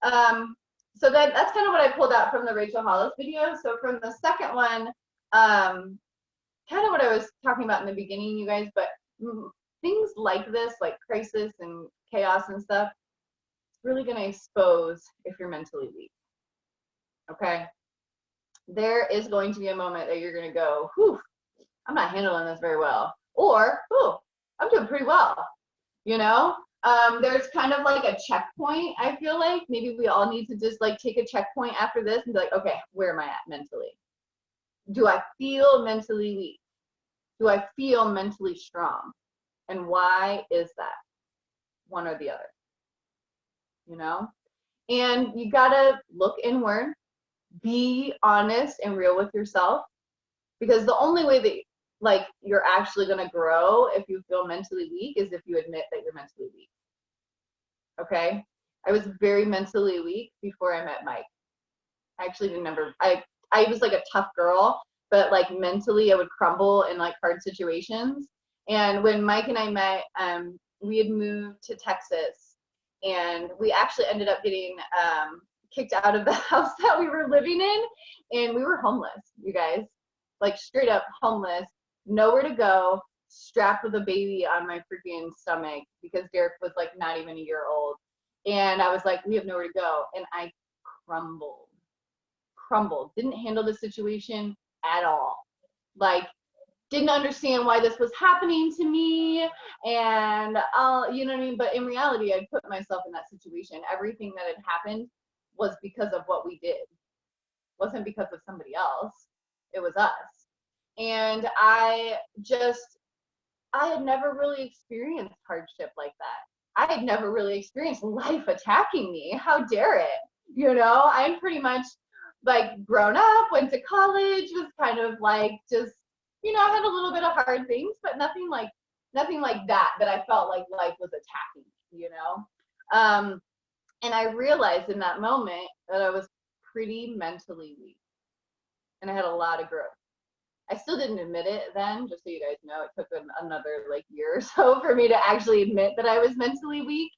So that's kind of what I pulled out from the Rachel Hollis video. So from the second one, kind of what I was talking about in the beginning, you guys, but things like this, like crisis and chaos and stuff, it's really going to expose if you're mentally weak. Okay? There is going to be a moment that you're going to go, whew, I'm not handling this very well. Or, whew, I'm doing pretty well. You know? There's kind of like a checkpoint, I feel like. Maybe we all need to just like take a checkpoint after this and be like, okay, where am I at mentally? Do I feel mentally weak? Do I feel mentally strong? And why is that? One or the other. You know? And you gotta look inward, be honest and real with yourself, because the only way that like you're actually gonna grow if you feel mentally weak is if you admit that you're mentally weak. Okay? I was very mentally weak before I met Mike. I actually I was like a tough girl, but like mentally I would crumble in like hard situations. And when Mike and I met, we had moved to Texas, and we actually ended up getting kicked out of the house that we were living in, and we were homeless, you guys, like straight up homeless, nowhere to go, strapped with a baby on my freaking stomach because Derek was like not even a year old. And I was like, we have nowhere to go. And I crumbled, didn't handle the situation at all. Like, didn't understand why this was happening to me. And, you know what I mean? But in reality, I put myself in that situation. Everything that had happened was because of what we did. It wasn't because of somebody else. It was us. And I had never really experienced hardship like that. I had never really experienced life attacking me. How dare it? You know, I'm pretty much like grown up, went to college, was kind of like just, you know, I had a little bit of hard things, but nothing like that I felt like life was attacking me, you know? And I realized in that moment that I was pretty mentally weak, and I had a lot of growth. I still didn't admit it then, just so you guys know. It took another like year or so for me to actually admit that I was mentally weak.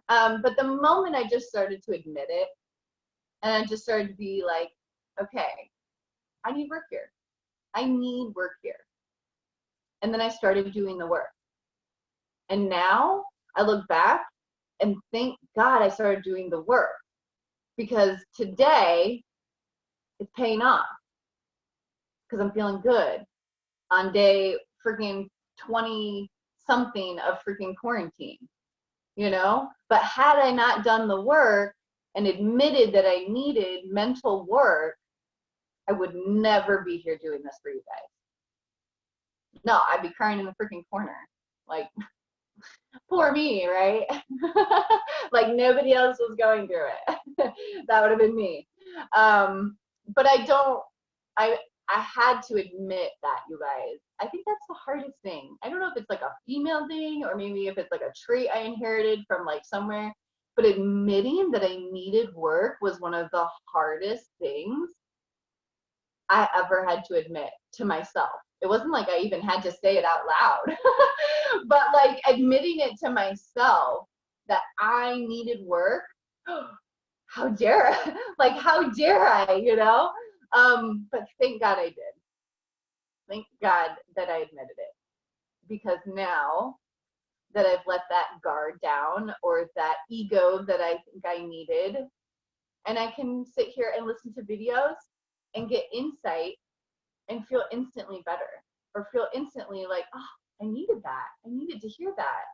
But the moment I just started to admit it, and I just started to be like, okay, I need work here. I need work here. And then I started doing the work. And now I look back and thank God I started doing the work, because today it's paying off. Because I'm feeling good on day freaking 20 something of freaking quarantine, you know? But had I not done the work and admitted that I needed mental work, I would never be here doing this for you guys. No, I'd be crying in the freaking corner. Like, poor me, right? Like nobody else was going through it. That would have been me. But I had to admit that, you guys. I think that's the hardest thing. I don't know if it's like a female thing, or maybe if it's like a trait I inherited from like somewhere, but admitting that I needed work was one of the hardest things I ever had to admit to myself. It wasn't like I even had to say it out loud, but like admitting it to myself that I needed work. How dare I? Like, how dare I, you know? But thank God I did. Thank God that I admitted it, because now that I've let that guard down, or that ego that I think I needed, and I can sit here and listen to videos and get insight and feel instantly better, or feel instantly like, oh, I needed that. I needed to hear that.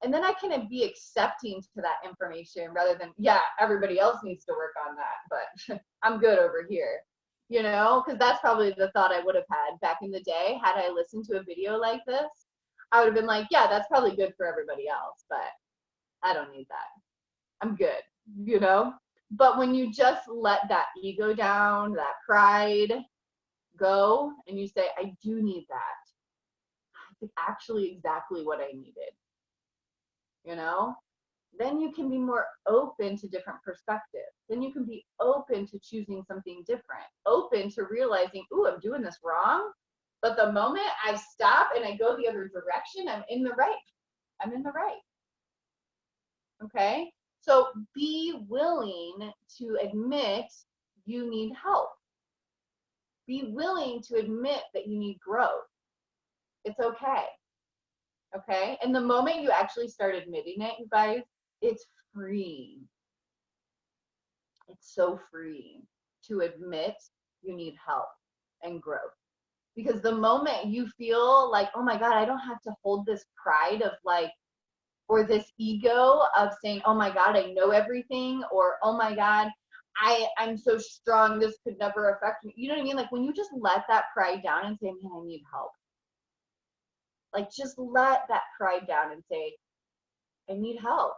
And then I can be accepting to that information rather than, yeah, everybody else needs to work on that, but I'm good over here, you know, because that's probably the thought I would have had back in the day. Had I listened to a video like this, I would have been like, yeah, that's probably good for everybody else, but I don't need that. I'm good, you know? But when you just let that ego down, that pride go, and you say, I do need that. It's actually exactly what I needed. You know, then you can be more open to different perspectives. Then you can be open to choosing something different, open to realizing, ooh, I'm doing this wrong. But the moment I stop and I go the other direction, I'm in the right. I'm in the right. Okay? So be willing to admit you need help. Be willing to admit that you need growth. It's okay. Okay? And the moment you actually start admitting it, you guys, it's freeing. It's so freeing to admit you need help and growth. Because the moment you feel like, oh my God, I don't have to hold this pride of like, or this ego of saying, oh my God, I know everything, or oh my God, I'm so strong, this could never affect me. You know what I mean? Like when you just let that pride down and say, man, I need help. Like just let that pride down and say, I need help.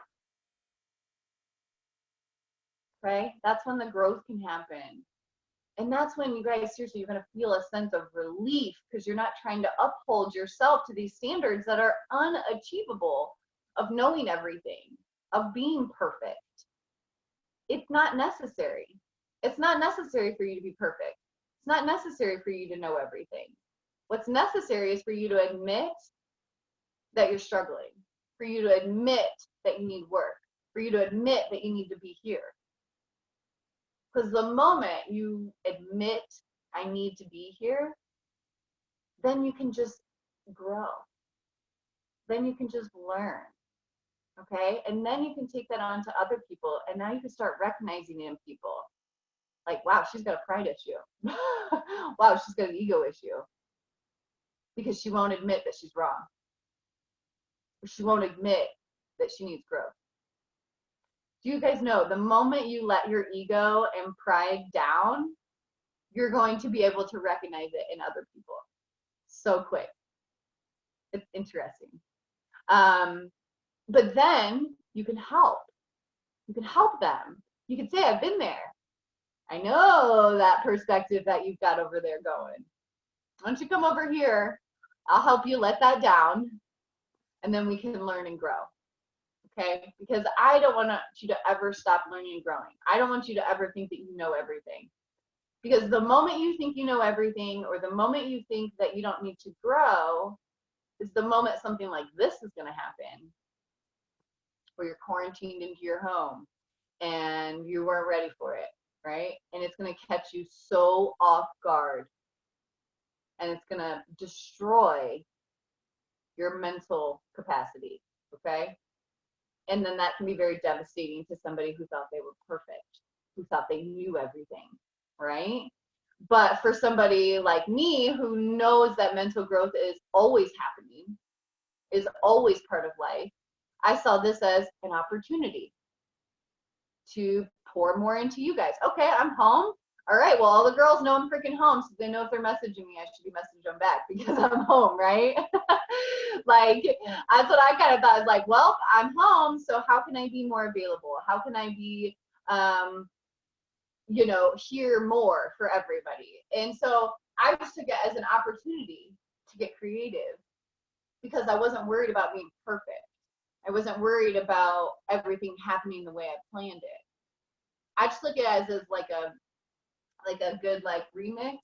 Okay? That's when the growth can happen. And that's when you guys, seriously, you're going to feel a sense of relief, because you're not trying to uphold yourself to these standards that are unachievable, of knowing everything, of being perfect. It's not necessary. It's not necessary for you to be perfect. It's not necessary for you to know everything. What's necessary is for you to admit that you're struggling, for you to admit that you need work, for you to admit that you need to be here. Because the moment you admit, I need to be here, then you can just grow. Then you can just learn. Okay? And then you can take that on to other people. And now you can start recognizing it in people. Like, wow, she's got a pride issue. Wow, she's got an ego issue. Because she won't admit that she's wrong. Or she won't admit that she needs growth. Do you guys know the moment you let your ego and pride down, you're going to be able to recognize it in other people so quick. It's interesting. But then you can help. You can help them. You can say, I've been there. I know that perspective that you've got over there going. Why don't you come over here? I'll help you let that down, and then we can learn and grow. Okay? Because I don't want you to ever stop learning and growing. I don't want you to ever think that you know everything. Because the moment you think you know everything, or the moment you think that you don't need to grow, is the moment something like this is going to happen, where you're quarantined into your home and you weren't ready for it, right? And it's going to catch you so off guard, and it's going to destroy your mental capacity, okay? And then that can be very devastating to somebody who thought they were perfect, who thought they knew everything, right? But for somebody like me who knows that mental growth is always happening, is always part of life, I saw this as an opportunity to pour more into you guys. Okay, I'm home. All right, well, all the girls know I'm freaking home, so they know if they're messaging me, I should be messaging them back because I'm home, right? Like, that's what I kind of thought. I was like, well, I'm home, so how can I be more available? How can I be, you know, hear more for everybody? And so I just took it as an opportunity to get creative, because I wasn't worried about being perfect. I wasn't worried about everything happening the way I planned it. I just look at it as like like a good like remix,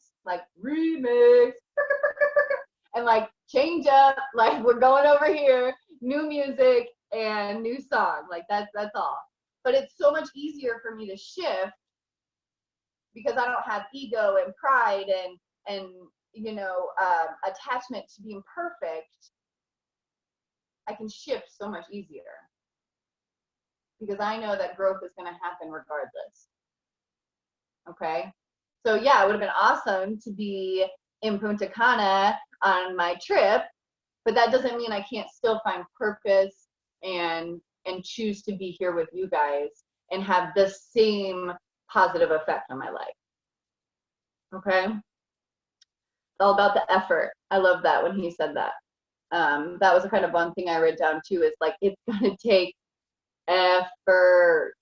and like change up, like we're going over here, new music and new song, like that's all. But it's so much easier for me to shift because I don't have ego and pride and you know, attachment to being perfect. I can shift so much easier because I know that growth is going to happen regardless. Okay, so yeah, it would have been awesome to be in Punta Cana on my trip, but that doesn't mean I can't still find purpose and choose to be here with you guys and have the same positive effect on my life. Okay, it's all about the effort. I love that when he said that. That was kind of one thing I wrote down too, is like, it's gonna take effort,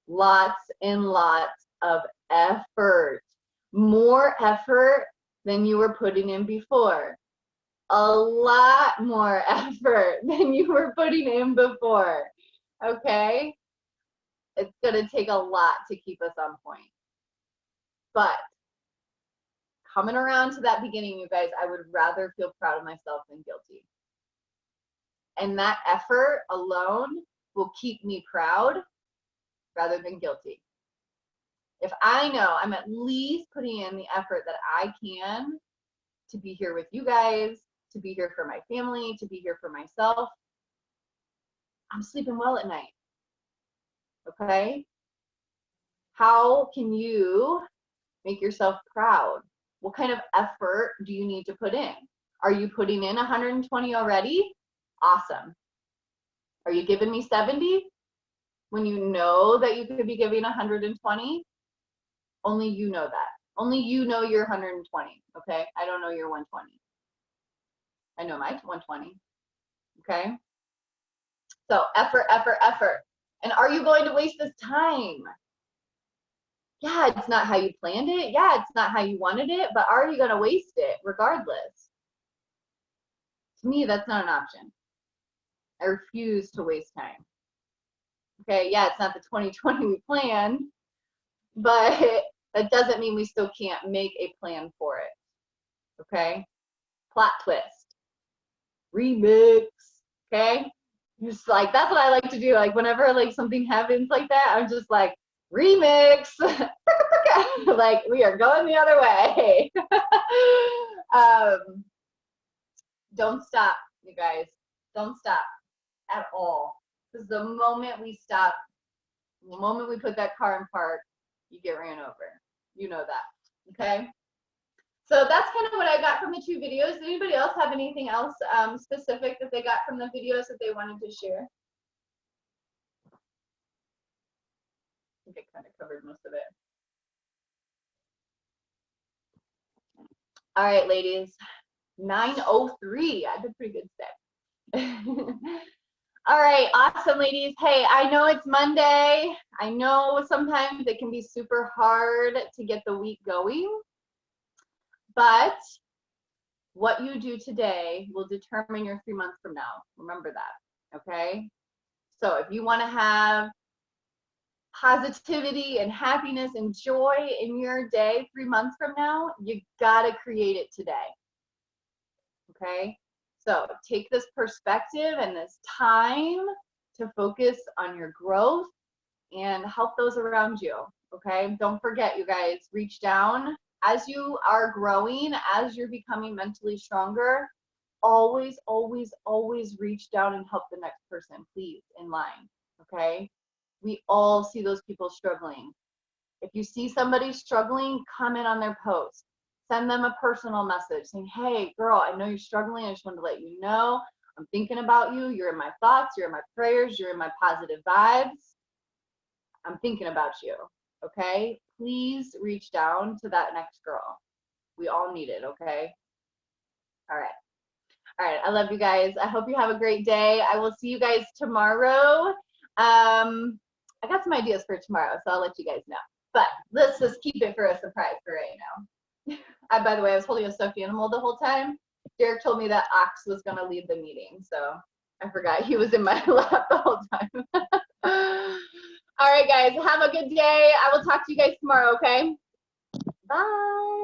lots and lots of effort, more effort than you were putting in before, a lot more effort than you were putting in before. Okay, it's gonna take a lot to keep us on point, but coming around to that beginning, you guys, I would rather feel proud of myself than guilty. And that effort alone will keep me proud rather than guilty. If I know I'm at least putting in the effort that I can to be here with you guys, to be here for my family, to be here for myself, I'm sleeping well at night. Okay? How can you make yourself proud? What kind of effort do you need to put in? Are you putting in 120 already? Awesome. Are you giving me 70 when you know that you could be giving 120? Only you know that. Only you know you're 120, okay? I don't know you're 120. I know my 120, okay? So effort, effort, effort. And are you going to waste this time? Yeah, it's not how you planned it. Yeah, it's not how you wanted it, but are you going to waste it regardless? To me, that's not an option. I refuse to waste time. Okay, yeah, it's not the 2020 we planned, but that doesn't mean we still can't make a plan for it. Okay? Plot twist. Remix. Okay? Just like, that's what I like to do. Like, whenever like something happens like that, I'm just like, remix. Like, we are going the other way. Don't stop, you guys. Don't stop at all. Because the moment we stop, the moment we put that car in park, you get ran over. You know that. Okay? So that's kind of what I got from the 2 videos. Did anybody else have anything else specific that they got from the videos that they wanted to share? I think I kind of covered most of it. All right, ladies. 9:03. I did pretty good today. All right, awesome, ladies. Hey, I know it's Monday. I know sometimes it can be super hard to get the week going, but what you do today will determine your 3 months from now. Remember that, okay? So if you want to have positivity and happiness and joy in your day 3 months from now, you gotta create it today, okay? So take this perspective and this time to focus on your growth and help those around you, okay? Don't forget, you guys, reach down. As you are growing, as you're becoming mentally stronger, always, always, always reach down and help the next person, please, in line, okay? We all see those people struggling. If you see somebody struggling, comment on their post. Send them a personal message saying, hey, girl, I know you're struggling. I just wanted to let you know I'm thinking about you. You're in my thoughts. You're in my prayers. You're in my positive vibes. I'm thinking about you, okay? Please reach down to that next girl. We all need it, okay? All right. All right, I love you guys. I hope you have a great day. I will see you guys tomorrow. I got some ideas for tomorrow, so I'll let you guys know. But let's just keep it for a surprise for right now. By the way, I was holding a stuffed animal the whole time. Derek told me that Ox was going to lead the meeting, so I forgot he was in my lap the whole time. All right, guys, have a good day. I will talk to you guys tomorrow, okay? Bye.